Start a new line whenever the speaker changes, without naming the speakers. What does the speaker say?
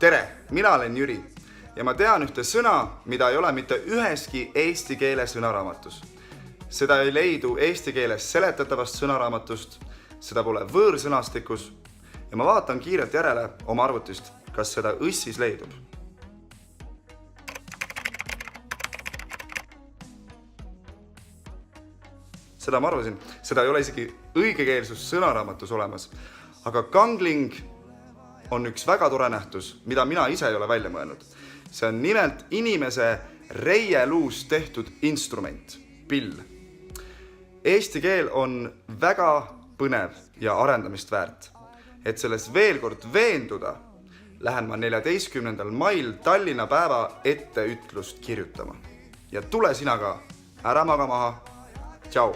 Tere, mina olen Jüri ja ma tean ühte sõna, mida ei ole mitte üheski eesti keele sõnaraamatus. Seda ei leidu eesti keeles seletatavast sõnaraamatust, seda pole võõrsõnastikus ja ma vaatan kiirelt järele oma arvutist, kas seda õssis leidub. Seda ma arvasin, seda ei ole isegi õigekeelsus sõnaraamatus olemas, aga kangling on üks väga tore nähtus, mida mina ise ei ole välja mõelnud. See on nimelt inimese reieluust tehtud instrument, pill. Eesti keel on väga põnev ja arendamist väärt. Et selles veel kord veenduda, lähen ma 14. mail Tallinna päeva etteütlust kirjutama. Ja tule sina ka, ära maga maha. Tšau!